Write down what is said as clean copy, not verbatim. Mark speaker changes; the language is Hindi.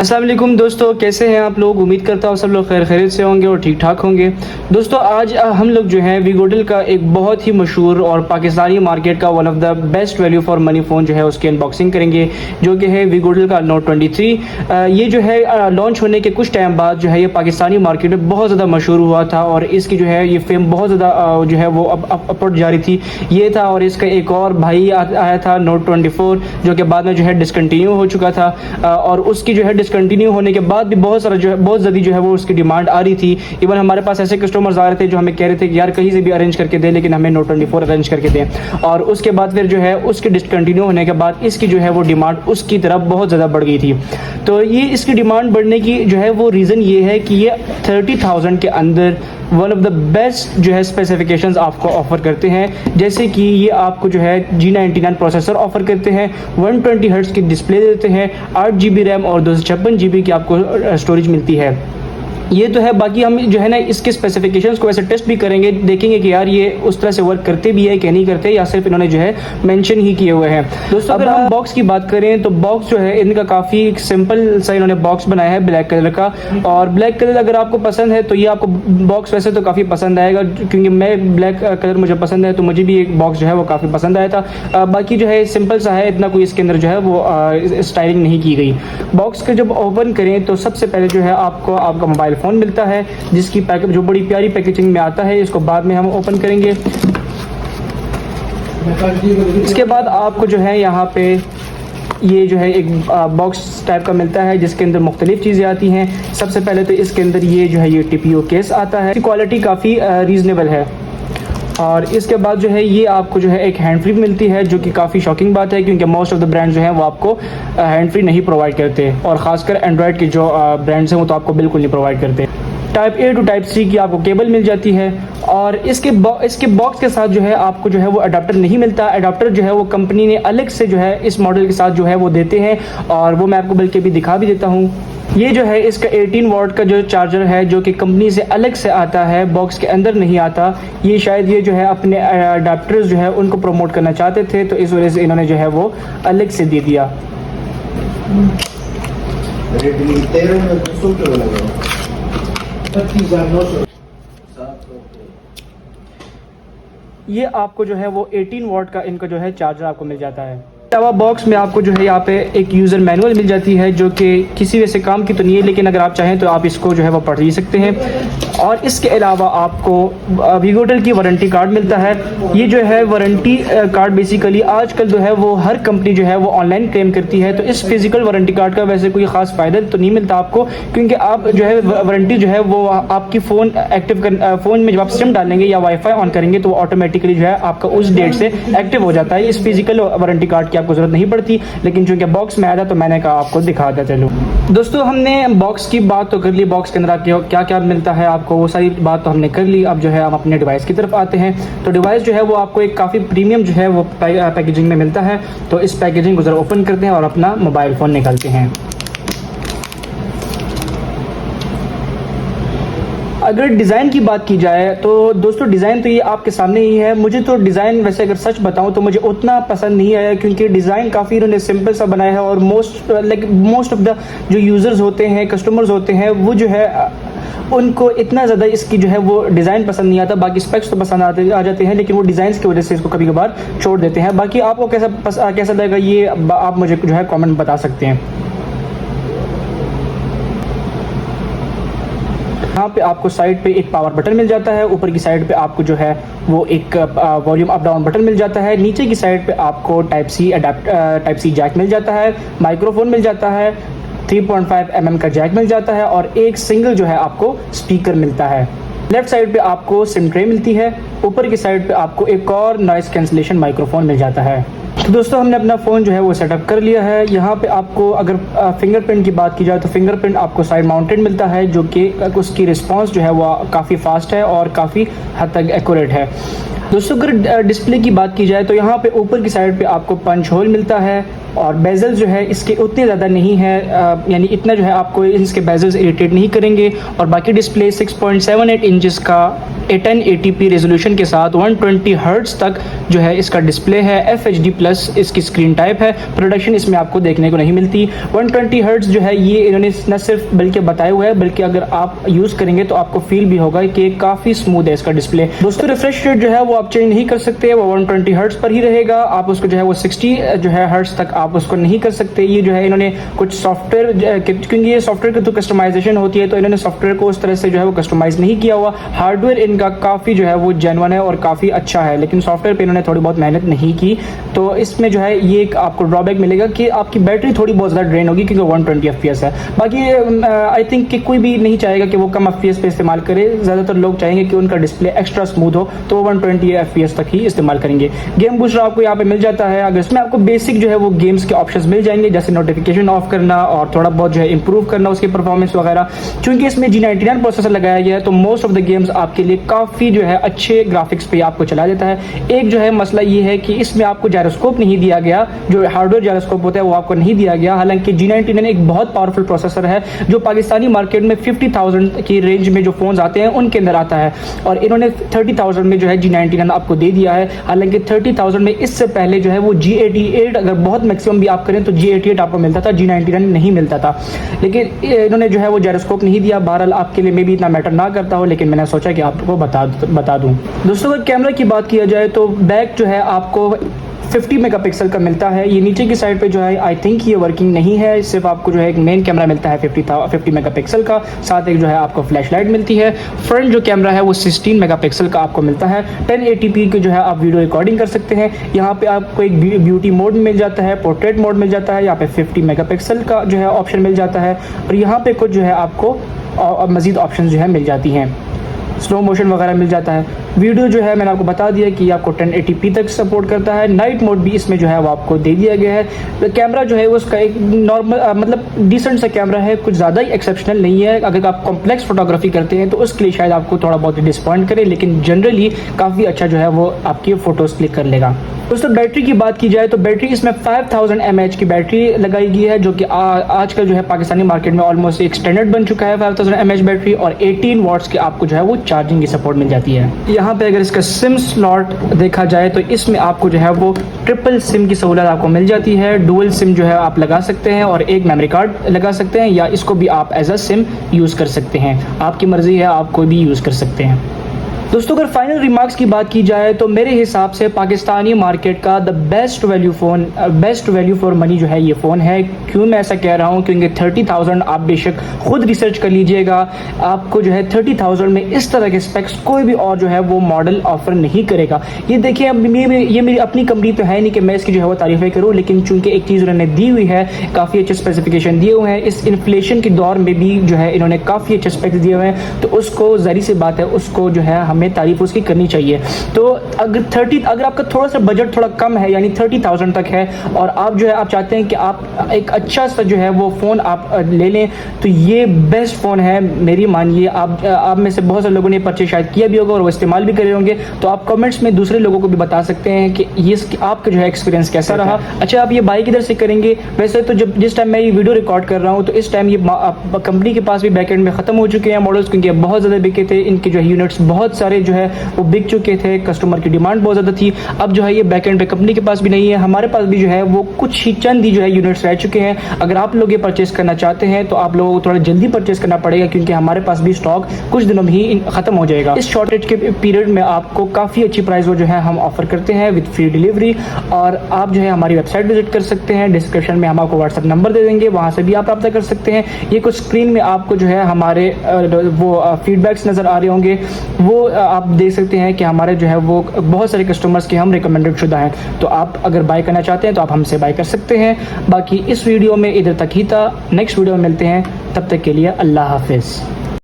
Speaker 1: अस्सलाम वालेकुम दोस्तों, कैसे हैं आप लोग। उम्मीद करता हूँ सब लोग खैरियत से होंगे और ठीक ठाक होंगे। दोस्तों आज हम लोग जो है वीगोटेल का एक बहुत ही मशहूर और पाकिस्तानी मार्केट का one of the best value for money phone जो है उसकी अनबॉक्सिंग करेंगे, जो कि है वीगोटेल का नोट 23। ये जो है लॉन्च होने के कुछ टाइम बाद जो है ये पाकिस्तानी मार्केट में बहुत ज़्यादा मशहूर हुआ था और इसकी जो है ये फेम बहुत ज़्यादा जो है वो अपवर्ड जा रही थी। ये था और इसका एक और भाई आया था नोट 24, जो कि बाद में जो है डिसकंटिन्यू हो चुका था और उसकी जो है डिसकंटिन्यू होने के बाद भी बहुत सारा जो है बहुत ज़्यादा जो है वो उसकी डिमांड आ रही थी। इवन हमारे पास ऐसे कस्टमर्स आ रहे थे जो हमें कह रहे थे कि यार कहीं से भी अरेंज करके दें, लेकिन हमें नोट 24 अरेंज करके दें। और उसके बाद फिर जो है उसके डिसकंटिन्यू होने के बाद इसकी जो है वो डिमांड उसकी तरफ बहुत ज़्यादा बढ़ गई थी। तो ये इसकी डिमांड बढ़ने की जो है वो रीज़न ये है कि ये 30,000 के अंदर वन ऑफ द बेस्ट जो है स्पेसिफिकेशंस आपको ऑफर करते हैं। जैसे कि ये आपको जो है G99 प्रोसेसर ऑफर करते हैं, 120 हर्ट्ज़ की डिस्प्ले देते हैं, 8 GB रैम और 256 GB की आपको स्टोरेज मिलती है। ये तो है, बाकी हम जो है ना इसके स्पेसिफिकेशंस को वैसे टेस्ट भी करेंगे, देखेंगे कि यार ये उस तरह से वर्क करते भी है कि नहीं करते, या सिर्फ इन्होंने जो है मेंशन ही किए हुए हैं। दोस्तों अगर हम बॉक्स की बात करें तो बॉक्स जो है इनका काफ़ी सिंपल सा इन्होंने बॉक्स बनाया है ब्लैक कलर का। और ब्लैक कलर अगर आपको पसंद है तो ये आपको बॉक्स वैसे तो काफ़ी पसंद आएगा, क्योंकि मैं ब्लैक कलर मुझे पसंद है तो मुझे भी एक बॉक्स जो है वो काफ़ी पसंद आया था। बाकी जो है सिंपल सा है, इतना कोई इसके अंदर जो है वो स्टाइलिंग नहीं की गई। बॉक्स का जब ओपन करें तो सबसे पहले जो है आपको आपका मोबाइल फ़ोन मिलता है, जिसकी पैकेज जो बड़ी प्यारी पैकेजिंग में आता है। इसको बाद में हम ओपन करेंगे। इसके बाद आपको जो है यहाँ पे ये जो है एक बॉक्स टाइप का मिलता है जिसके अंदर मुख्तलिफ चीज़ें आती हैं। सबसे पहले तो इसके अंदर ये जो है ये TPU केस आता है, इसकी क्वालिटी काफ़ी रीज़नेबल है। और इसके बाद जो है ये आपको जो है एक हैंड फ्री मिलती है, जो कि काफ़ी शॉकिंग बात है, क्योंकि मोस्ट ऑफ द ब्रांड जो है वो आपको हैंड फ्री नहीं प्रोवाइड करते, और ख़ासकर एंड्रॉयड के जो ब्रांड्स हैं वो तो आपको बिल्कुल नहीं प्रोवाइड करते। Type A to type C की आपको केबल मिल जाती है। और इसके बॉक्स के साथ जो है आपको जो है वो अडाप्टर नहीं मिलता। अडाप्टर जो है वो कंपनी ने अलग से जो है इस मॉडल के साथ जो है वो देते हैं, और वो मैं आपको बल्कि भी दिखा भी देता हूँ। ये जो है इसका 18 वॉट का जो चार्जर है, जो कि कंपनी से अलग से आता है, बॉक्स के अंदर नहीं आता। ये शायद ये जो है अपने अडाप्टर्स जो है उनको प्रमोट करना चाहते थे, तो इस वजह से इन्होंने जो है वो अलग से दे दिया। ये आपको जो है वो 18 वॉट का इनका जो है चार्जर आपको मिल जाता है। अलावा बॉक्स में आपको जो है यहाँ पे एक यूज़र मैनुअल मिल जाती है, जो कि किसी वजह से काम की तो नहीं है, लेकिन अगर आप चाहें तो आप इसको जो है वो पढ़ ही सकते हैं। और इसके अलावा आपको वीगोटेल की वारंटी कार्ड मिलता है। ये जो है वारंटी कार्ड बेसिकली आजकल जो है वो हर कंपनी जो है वो ऑनलाइन क्लेम करती है, तो इस फिजिकल वारंटी कार्ड का वैसे कोई ख़ास फ़ायदा तो नहीं मिलता आपको, क्योंकि आप जो है वारंटी जो है वो आपकी फ़ोन फ़ोन में जब आप सिम डालेंगे या वाईफाई ऑन करेंगे तो ऑटोमेटिकली जो है आपका उस डेट से एक्टिव हो जाता है। इस फिजिकल वारंटी कार्ड की आपको ज़रूरत नहीं पड़ती, लेकिन चूंकि बॉक्स में आया था तो मैंने कहा आपको दिखा देता चलो। दोस्तों हमने बॉक्स की बात तो कर ली, बॉक्स के अंदर क्या क्या मिलता है आपको वो सारी बात तो हमने कर ली। अब जो है हम अपने डिवाइस की तरफ आते हैं। तो डिवाइस जो है वो आपको एक काफ़ी प्रीमियम जो है वो पैकेजिंग में मिलता है। तो इस पैकेजिंग को ज़रा ओपन करते हैं और अपना मोबाइल फ़ोन निकालते हैं। अगर डिज़ाइन की बात की जाए तो दोस्तों डिज़ाइन तो ये आपके सामने ही है। मुझे तो डिज़ाइन वैसे अगर सच बताऊं तो मुझे उतना पसंद नहीं आया, क्योंकि डिज़ाइन काफ़ी इन्होंने सिंपल सा बनाया है, और मोस्ट ऑफ द जो यूज़र्स होते हैं, कस्टमर्स होते हैं, वो जो है उनको इतना ज़्यादा इसकी जो है वो डिज़ाइन पसंद नहीं आता। बाकी स्पेक्स तो पसंद आ जाते हैं, लेकिन वो डिज़ाइन की वजह से इसको कभी कभार छोड़ देते हैं। बाकी आपको कैसा लगेगा ये आप मुझे जो है कॉमेंट बता सकते हैं। यहाँ पे आपको साइड पे एक पावर बटन मिल जाता है, ऊपर की साइड पे आपको जो है वो एक वॉल्यूम अप डाउन बटन मिल जाता है, नीचे की साइड पे आपको टाइप सी जैक मिल जाता है, माइक्रोफोन मिल जाता है, 3.5 mm का जैक मिल जाता है, और एक सिंगल जो है आपको स्पीकर मिलता है। लेफ्ट साइड पे आपको सिम ट्रे मिलती है, ऊपर की साइड पे आपको एक और नॉइस कैंसलेशन माइक्रोफोन मिल जाता है। तो दोस्तों हमने अपना फ़ोन जो है वो सेटअप कर लिया है। यहाँ पे आपको अगर फिंगरप्रिंट की बात की जाए तो फिंगरप्रिंट आपको साइड माउंटेड मिलता है, जो कि उसकी रिस्पांस जो है वो काफ़ी फास्ट है और काफ़ी हद तक एक्यूरेट है। दोस्तों अगर डिस्प्ले की बात की जाए तो यहाँ पे ऊपर की साइड पे आपको पंच होल मिलता है, और बेजल जो है इसके उतने ज़्यादा नहीं है, यानी इतना जो है आपको इसके बेजल्स इरिटेट नहीं करेंगे। और बाकी डिस्प्ले 6.78 इंचेस का 1080p रेजोल्यूशन के साथ 120 हर्ट्ज तक जो है इसका डिस्प्ले है। FHD प्लस इसकी स्क्रीन टाइप है। प्रोडक्शन इसमें आपको देखने को नहीं मिलती। 120 हर्ट्ज जो है ये इन्होंने न सिर्फ बल्कि बताया हुआ है, बल्कि अगर आप यूज़ करेंगे तो आपको फील भी होगा कि काफ़ी स्मूथ है इसका डिस्प्ले। दोस्तों रिफ्रेश रेट जो है वो आप चेंज नहीं कर सकते, वो 120 हर्ट्ज पर ही रहेगा। आप उसको जो है वो 60 जो है हर्ट्ज तक आप उसको नहीं कर सकते। ये जो है इन्होंने कुछ सॉफ्टवेयर, क्योंकि ये सॉफ्टवेयर की तो कस्टमाइजेशन होती है, तो इन्होंने सॉफ्टवेयर को उस तरह से जो है वो कस्टमाइज नहीं किया हुआ। हार्डवेयर इनका काफ़ी जो है वो जेन्युइन है और काफ़ी अच्छा है, लेकिन सॉफ्टवेयर पे इन्होंने थोड़ी बहुत मेहनत नहीं की। तो इसमें जो है ये एक आपको ड्रॉबैक मिलेगा कि आपकी बैटरी थोड़ी बहुत ज़्यादा ड्रेन होगी, क्योंकि 120 FPS है। बाकी आई थिंक कि कोई भी नहीं चाहेगा कि वो कम FPS पे इस्तेमाल करे। ज़्यादातर लोग चाहेंगे कि उनका डिस्प्ले एक्स्ट्रा स्मूथ हो, तो वो 120 FPS तक ही इस्तेमाल करेंगे। गेम बूस्टर आपको यहाँ पे मिल जाता है। अगर इसमें आपको बेसिक जो है वो गेम्स के ऑप्शंस मिल जाएंगे, जैसे नोटिफिकेशन ऑफ करना और थोड़ा बहुत जो है इंप्रूव करना उसकी परफॉर्मेंस वगैरह। चूंकि इसमें G99 प्रोसेसर लगाया गया है, तो मोस्ट ऑफ द गेम्स आपके लिए काफ़ी जो है अच्छे ग्राफिक्स पे आपको चला देता है। एक जो है मसला ये है कि इसमें आपको जायरोस्कोप नहीं दिया गया, जो हार्डवेयर जायरोस्कोप होता है वो आपको नहीं दिया गया। हालांकि G99 एक बहुत पावरफुल प्रोसेसर है, जो पाकिस्तानी मार्केट में 50,000 की रेंज में जो फोन्स आते हैं उनके अंदर आता है, और इन्होंने 30,000 में जो है G99 आपको दे दिया है। हालांकि 30,000 में इससे पहले जो है वो G88, अगर बहुत मैक्सिमम भी आप करें तो G88 आपको मिलता था, G99 नहीं मिलता था। लेकिन इन्होंने जो है वो जायरोस्कोप नहीं दिया। बहरहाल आपके लिए मे भी इतना मैटर ना करता हो, लेकिन मैंने सोचा कि आपको बता दूं। दोस्तों अगर कैमरा की बात किया जाए तो बैक जो है आपको 50 मेगापिक्सल का मिलता है। ये नीचे की साइड पे जो है आई थिंक ये वर्किंग नहीं है, सिर्फ आपको जो है एक मेन कैमरा मिलता है 50 मेगापिक्सल का, साथ एक जो है आपको फ्लैश लाइट मिलती है। फ्रंट जो कैमरा है वो 16 मेगापिक्सल का आपको मिलता है। 1080p की जो है आप वीडियो रिकॉर्डिंग कर सकते हैं। यहाँ पे आपको एक ब्यूटी मोड मिल जाता है, पोर्ट्रेट मोड मिल जाता है, यहाँ पे 50 मेगापिक्सल का जो है ऑप्शन मिल जाता है, और यहाँ पे कुछ जो है आपको मज़ीद ऑप्शन जो है मिल जाती हैं, स्लो मोशन वगैरह मिल जाता है। वीडियो जो है मैंने आपको बता दिया कि आपको 1080p तक सपोर्ट करता है। नाइट मोड भी इसमें जो है वो आपको दे दिया गया है। तो कैमरा जो है वो उसका एक नॉर्मल मतलब डिसेंट सा कैमरा है, कुछ ज़्यादा ही एक्सेप्शनल नहीं है। अगर आप कॉम्प्लेक्स फोटोग्राफी करते हैं तो उसके लिए शायद आपको थोड़ा बहुत डिसपॉइंट करे, लेकिन जनरली काफ़ी अच्छा जो है वो आपकी फ़ोटोज़ क्लिक कर लेगा। दोस्तों बैटरी की बात की जाए तो बैटरी इसमें 5000 mAh की बैटरी लगाई गई है, जो कि आजकल जो है पाकिस्तानी मार्केट में ऑलमोस्ट एक स्टैंडर्ड बन चुका है 5000 mAh बैटरी, और 18 वॉट्स की आपको जो है वो चार्जिंग की सपोर्ट मिल जाती है। यहाँ पे अगर इसका सिम स्लॉट देखा जाए तो इसमें आपको जो है वो ट्रिपल सिम की सहूलत आपको मिल जाती है। डुअल सिम जो है आप लगा सकते हैं और एक मेमोरी कार्ड लगा सकते हैं, या इसको भी आप एज अ सिम यूज़ कर सकते हैं। आपकी मर्ज़ी है, आप कोई भी यूज़ कर सकते हैं। दोस्तों अगर फाइनल रिमार्क्स की बात की जाए तो मेरे हिसाब से पाकिस्तानी मार्केट का the best value for money जो है ये फ़ोन है। क्यों मैं ऐसा कह रहा हूँ, क्योंकि 30,000 आप बेशक खुद रिसर्च कर लीजिएगा, आपको जो है 30,000 में इस तरह के स्पेक्स कोई भी और जो है वो मॉडल ऑफर नहीं करेगा। ये देखिए अब ये मेरी अपनी कंपनी तो है नहीं कि मैं इसकी जो है वो तारीफ़ें करूँ, लेकिन चूँकि एक चीज़ उन्होंने दी हुई है, काफ़ी अच्छे स्पेसिफिकेशन दिए हुए हैं। इस इन्फ्लेशन के दौर में भी जो है इन्होंने काफ़ी अच्छे स्पेक्स दिए हुए हैं, तो उसको ज़ाहिर सी बात है उसको जो है हमें तारीफ उसकी करनी चाहिए। तो अगर आपका थोड़ा सा बजट थोड़ा कम है, यानी 30,000 तक है, और आप जो है आप चाहते हैं कि आप एक अच्छा सा जो है वो फ़ोन आप ले लें, तो ये बेस्ट फ़ोन है मेरी मानिए। आप में से बहुत सारे लोगों ने परचेज शायद किया भी होगा और वो इस्तेमाल भी करे होंगे, तो आप कमेंट्स में दूसरे लोगों को भी बता सकते हैं कि ये आपका जो है एक्सपीरियंस कैसा रहा। अच्छा आप ये बाई किधर से करेंगे? वैसे तो जिस टाइम मैं ये वीडियो रिकॉर्ड कर रहा हूँ तो इस टाइम ये कंपनी के पास भी बैकएंड में ख़त्म हो चुके हैं मॉडल्स, क्योंकि बहुत ज़्यादा बिके थे। इनके जो है यूनिट्स बहुत सारे जो है वो बिक चुके थे, कस्टमर की डिमांड बहुत ज़्यादा थी। अब जो है ये बैकएंड पे कंपनी के पास भी नहीं है, हमारे पास भी जो है वो कुछ ही चंद ही जो है यूनिट्स रह चुके हैं। अगर आप लोग ये परचेस करना चाहते हैं तो आप लोगों को थोड़ा जल्दी परचेस करना पड़ेगा, क्योंकि हमारे पास भी स्टॉक कुछ दिनों में ही ख़त्म हो जाएगा। इस शॉर्टेज के पीरियड में आपको काफ़ी अच्छी प्राइस वो जो है हम ऑफर करते हैं विद फ्री डिलीवरी, और आप जो है हमारी वेबसाइट विजिट कर सकते हैं। डिस्क्रिप्शन में हम आपको व्हाट्सएप नंबर दे देंगे, वहाँ से भी आप रब्ता कर सकते हैं। ये कुछ स्क्रीन में आपको जो है हमारे वो फीडबैक्स नज़र आ रहे होंगे, वो आप देख सकते हैं कि हमारे जो है वो बहुत सारे कस्टमर्स के हम रिकमेंडेड शुदा हैं। तो आप अगर बाय करना चाहते हैं तो आप हमसे बाय कर सकते हैं। बाकी इस वीडियो में इधर तक ही था, नेक्स्ट वीडियो में मिलते हैं, तब तक के लिए अल्लाह हाफिज़।